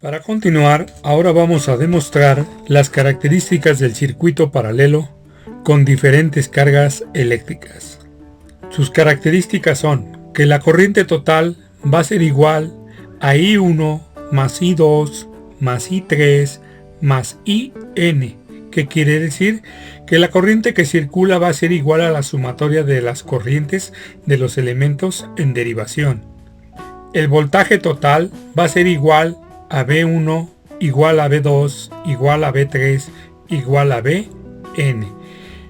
Para continuar, ahora vamos a demostrar las características del circuito paralelo con diferentes cargas eléctricas. Sus características son que la corriente total va a ser igual a I1 más I2 más I3 más IN, que quiere decir que la corriente que circula va a ser igual a la sumatoria de las corrientes de los elementos en derivación. El voltaje total va a ser igual a B1 igual a B2 igual a B3 igual a Bn.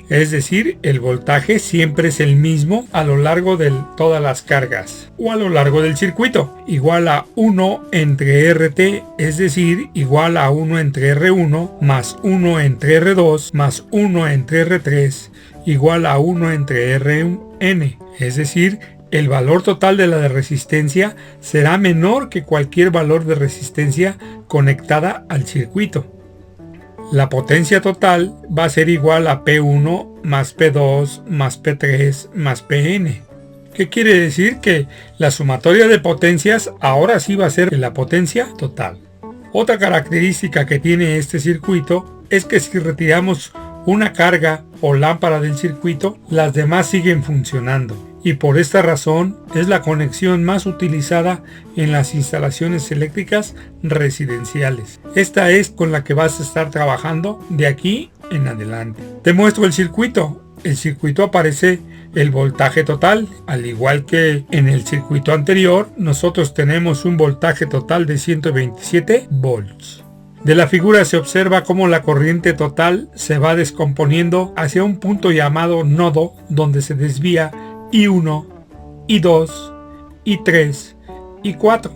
Es decir, el voltaje siempre es el mismo a lo largo de todas las cargas o a lo largo del circuito. Igual a 1 entre RT, es decir, igual a 1 entre R1 más 1 entre R2 más 1 entre R3 igual a 1 entre Rn. Es decir, el valor total de la resistencia será menor que cualquier valor de resistencia conectada al circuito. La potencia total va a ser igual a P1 más P2 más P3 más Pn. ¿Qué quiere decir? Que la sumatoria de potencias ahora sí va a ser la potencia total. Otra característica que tiene este circuito es que si retiramos una carga o lámpara del circuito, las demás siguen funcionando. Y por esta razón es la conexión más utilizada en las instalaciones eléctricas residenciales. Esta es con la que vas a estar trabajando de aquí en adelante. Te muestro el circuito. El circuito aparece el voltaje total. Al igual que en el circuito anterior, nosotros tenemos un voltaje total de 127 volts. De la figura se observa cómo la corriente total se va descomponiendo hacia un punto llamado nodo, donde se desvía I1, I2, I3, I4.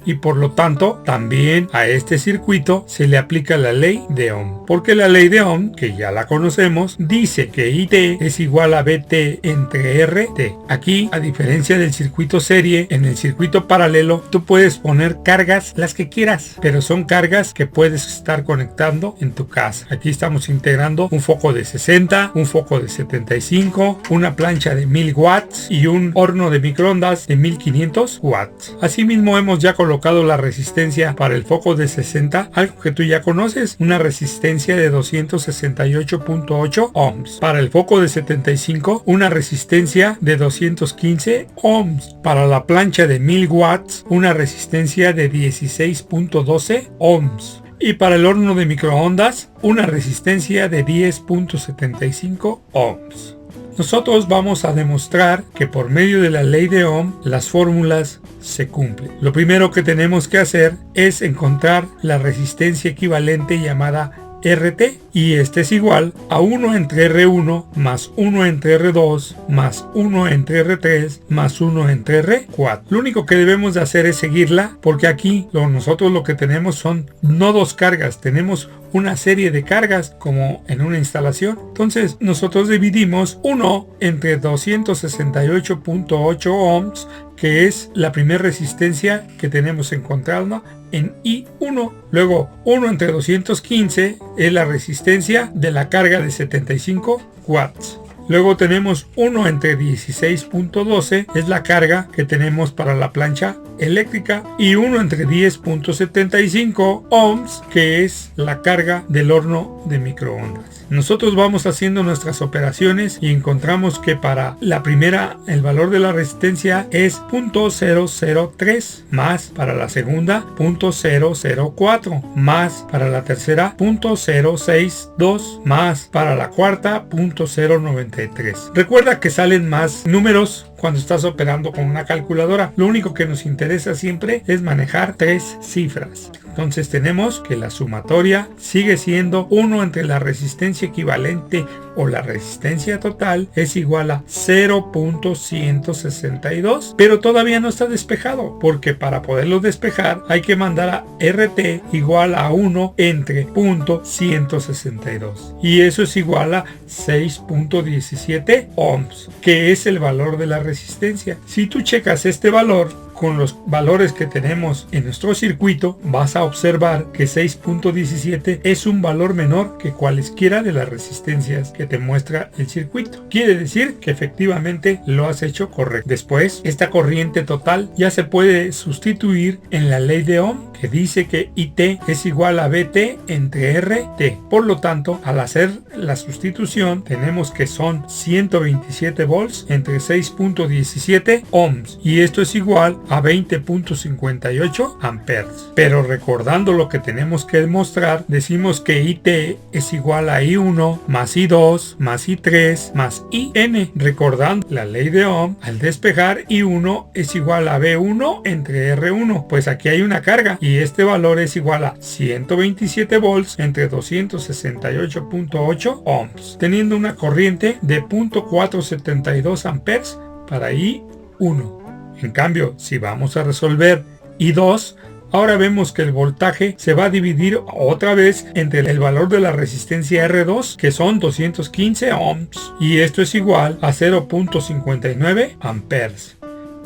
Y por lo tanto, también a este circuito se le aplica la ley de Ohm. Porque la ley de Ohm, que ya la conocemos, dice que IT es igual a BT entre RT. Aquí, a diferencia del circuito serie, en el circuito paralelo, tú puedes poner cargas las que quieras, pero son cargas que puedes estar conectando en tu casa. Aquí estamos integrando un foco de 60, un foco de 75, una plancha de 1000 watts y un horno de microondas de 1500 watts. Asimismo, hemos ya colocado la resistencia para el foco de 60, algo que tú ya conoces, una resistencia de 268.8 ohms. Para el foco de 75, una resistencia de 215 ohms. Para la plancha de 1000 watts, una resistencia de 16.12 ohms. Y para el horno de microondas, una resistencia de 10.75 ohms. Nosotros vamos a demostrar que por medio de la ley de Ohm las fórmulas se cumplen. Lo primero que tenemos que hacer es encontrar la resistencia equivalente llamada RT, y este es igual a 1 entre R1 más 1 entre R2 más 1 entre R3 más 1 entre R4. Lo único que debemos de hacer es seguirla, porque aquí nosotros lo que tenemos son no dos cargas, tenemos una serie de cargas como en una instalación. Entonces nosotros dividimos 1 entre 268.8 ohms, que es la primera resistencia que tenemos encontrada en I1. Luego 1 entre 215 es la resistencia de la carga de 75 watts. Luego tenemos 1 entre 16.12 es la carga que tenemos para la plancha eléctrica, y 1 entre 10.75 ohms que es la carga del horno de microondas. Nosotros vamos haciendo nuestras operaciones y encontramos que para la primera el valor de la resistencia es 0.003, más para la segunda 0.004, más para la tercera 0.062, más para la cuarta 0.093. Recuerda que salen más números cuando estás operando con una calculadora. Lo único que nos interesa siempre es manejar tres cifras. Entonces tenemos que la sumatoria sigue siendo 1 entre la resistencia equivalente o la resistencia total es igual a 0.162, pero todavía no está despejado, porque para poderlo despejar hay que mandar a RT igual a 1 entre 0.162, y eso es igual a 6.17 ohms, que es el valor de la resistencia. Si tú checas este valor con los valores que tenemos en nuestro circuito, vas a observar que 6.17 es un valor menor que cualesquiera de las resistencias que te muestra el circuito. Quiere decir que efectivamente lo has hecho correcto. Después, esta corriente total ya se puede sustituir en la ley de Ohm, que que dice que IT es igual a BT entre RT. Por lo tanto, al hacer la sustitución, tenemos que son 127 volts entre 6.17 ohms y esto es igual a 20.58 amperes. Pero recordando lo que tenemos que demostrar, decimos que IT es igual a I1 más I2 más I3 más IN. Recordando la ley de Ohm, al despejar I1 es igual a B1 entre R1, pues aquí hay una carga y este valor es igual a 127 volts entre 268.8 ohms, teniendo una corriente de 0.472 amperes para I1. En cambio, si vamos a resolver I2, ahora vemos que el voltaje se va a dividir otra vez entre el valor de la resistencia R2, que son 215 ohms, y esto es igual a 0.59 amperes.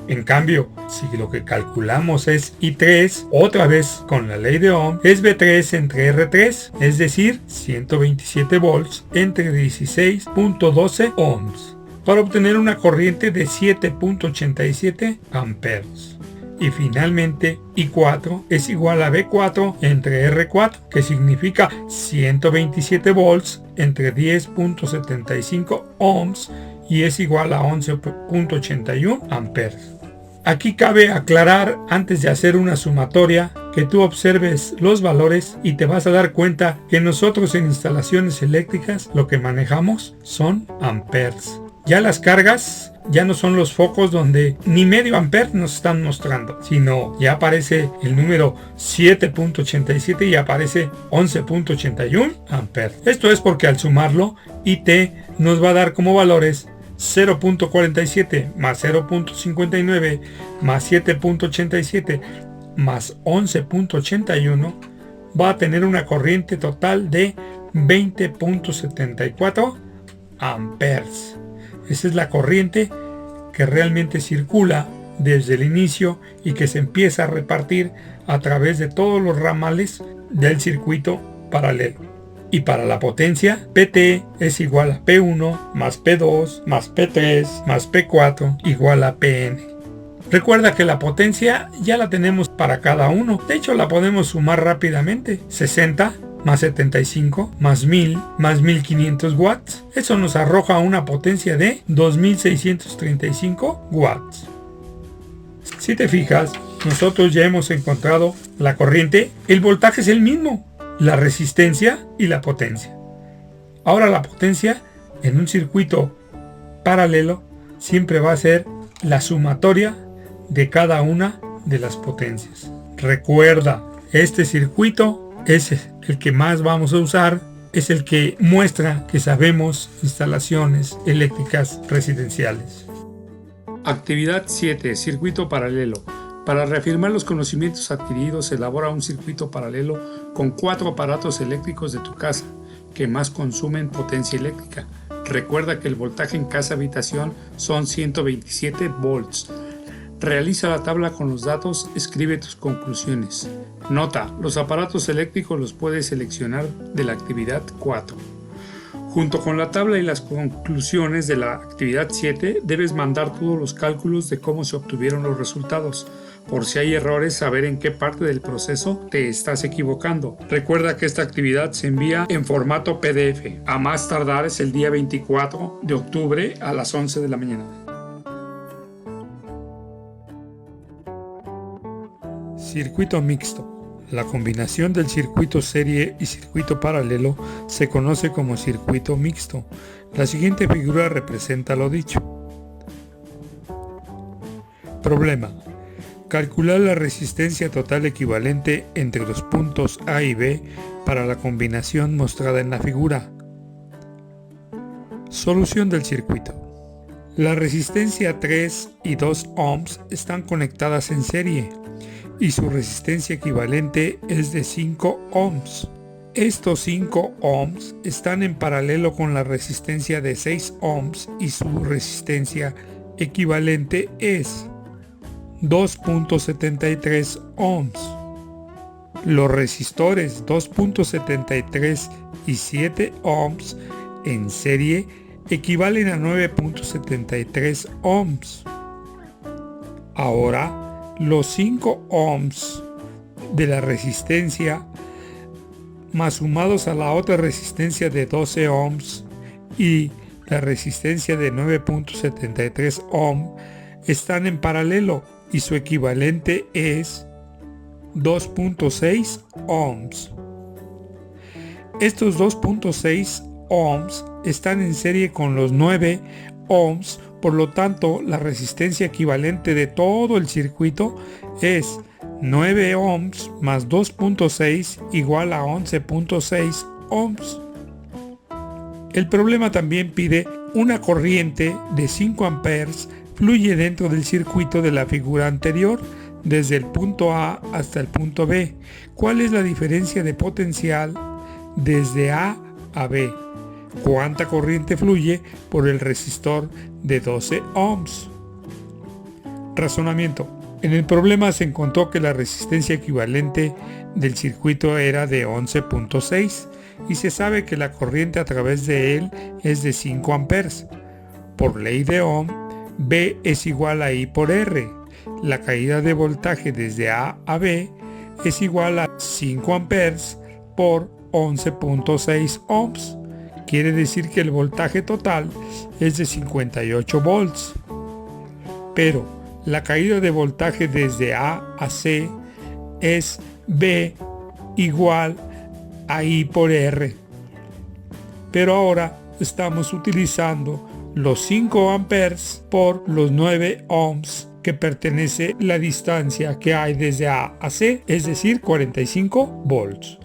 En cambio, si lo que calculamos es I3, otra vez con la ley de Ohm, es B3 entre R3, es decir, 127 volts entre 16.12 ohms, para obtener una corriente de 7.87 amperes. Y finalmente I4 es igual a B4 entre R4, que significa 127 volts entre 10.75 ohms y es igual a 11.81 amperes. Aquí cabe aclarar, antes de hacer una sumatoria, que tú observes los valores y te vas a dar cuenta que nosotros en instalaciones eléctricas lo que manejamos son amperes. Ya las cargas ya no son los focos donde ni medio amper nos están mostrando, sino ya aparece el número 7.87 y aparece 11.81 amper. Esto es porque al sumarlo, IT nos va a dar como valores 0.47 más 0.59 más 7.87 más 11.81, va a tener una corriente total de 20.74 amperes. Esa es la corriente que realmente circula desde el inicio y que se empieza a repartir a través de todos los ramales del circuito paralelo. Y para la potencia, PT es igual a P1 más P2 más P3 más P4 igual a PN. Recuerda que la potencia ya la tenemos para cada uno. De hecho, la podemos sumar rápidamente. 60 más 75 más 1000 más 1500 watts. Eso nos arroja una potencia de 2635 watts. Si te fijas, nosotros ya hemos encontrado la corriente. El voltaje es el mismo, la resistencia y la potencia. Ahora la potencia en un circuito paralelo siempre va a ser la sumatoria de cada una de las potencias. Recuerda, este circuito es el que más vamos a usar, es el que muestra que sabemos instalaciones eléctricas residenciales. Actividad 7. Circuito paralelo. Para reafirmar los conocimientos adquiridos, elabora un circuito paralelo con 4 aparatos eléctricos de tu casa que más consumen potencia eléctrica. Recuerda que el voltaje en casa-habitación son 127 volts. Realiza la tabla con los datos, escribe tus conclusiones. Nota, los aparatos eléctricos los puedes seleccionar de la actividad 4. Junto con la tabla y las conclusiones de la actividad 7, debes mandar todos los cálculos de cómo se obtuvieron los resultados. Por si hay errores, saber en qué parte del proceso te estás equivocando. Recuerda que esta actividad se envía en formato PDF. A más tardar es el día 24 de octubre a las 11 de la mañana. Circuito mixto. La combinación del circuito serie y circuito paralelo se conoce como circuito mixto. La siguiente figura representa lo dicho. Problema. Calcular la resistencia total equivalente entre los puntos A y B para la combinación mostrada en la figura. Solución del circuito. La resistencia 3 y 2 ohms están conectadas en serie y su resistencia equivalente es de 5 ohms. Estos 5 ohms están en paralelo con la resistencia de 6 ohms y su resistencia equivalente es 2.73 ohms. Los resistores 2.73 y 7 ohms en serie equivalen a 9.73 ohms. Ahora, los 5 ohms de la resistencia más sumados a la otra resistencia de 12 ohms y la resistencia de 9.73 ohm están en paralelo y su equivalente es 2.6 ohms. Estos 2.6 ohms están en serie con los 9 ohms, por lo tanto la resistencia equivalente de todo el circuito es 9 ohms más 2.6 igual a 11.6 ohms. El problema también pide una corriente de 5 amperes fluye dentro del circuito de la figura anterior desde el punto A hasta el punto B. ¿Cuál es la diferencia de potencial desde A a B? ¿Cuánta corriente fluye por el resistor de 12 ohms? Razonamiento. En el problema se encontró que la resistencia equivalente del circuito era de 11.6 y se sabe que la corriente a través de él es de 5 amperes. Por ley de Ohm, B es igual a I por R. La caída de voltaje desde A a B es igual a 5 amperes por 11.6 ohms. Quiere decir que el voltaje total es de 58 volts. Pero la caída de voltaje desde A a C es B igual a I por R. Pero ahora estamos utilizando los 5 amperes por los 9 ohms que pertenece la distancia que hay desde A a C, es decir, 45 volts.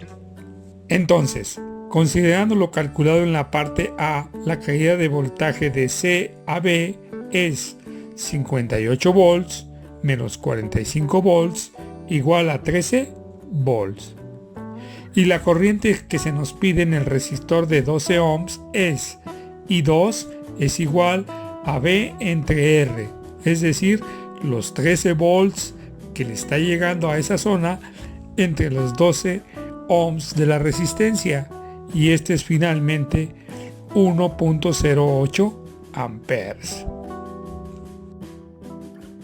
Entonces, considerando lo calculado en la parte A, la caída de voltaje de C a B es 58 volts menos 45 volts igual a 13 volts. Y la corriente que se nos pide en el resistor de 12 ohms es I2 es igual a B entre R, es decir, los 13 volts que le está llegando a esa zona entre los 12 ohms de la resistencia, y este es finalmente 1.08 amperes.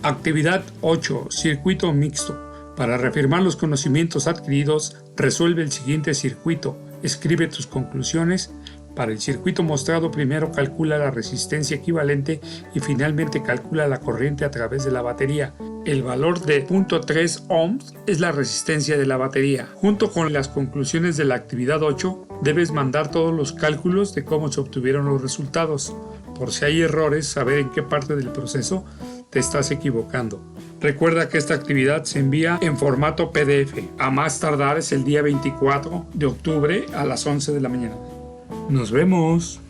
Actividad 8. Circuito mixto. Para reafirmar los conocimientos adquiridos, resuelve el siguiente circuito. Escribe tus conclusiones. Para el circuito mostrado, primero calcula la resistencia equivalente y finalmente calcula la corriente a través de la batería. El valor de 0.3 ohms es la resistencia de la batería. Junto con las conclusiones de la actividad 8, debes mandar todos los cálculos de cómo se obtuvieron los resultados. Por si hay errores, saber en qué parte del proceso te estás equivocando. Recuerda que esta actividad se envía en formato PDF. A más tardar es el día 24 de octubre a las 11 de la mañana. Nos vemos.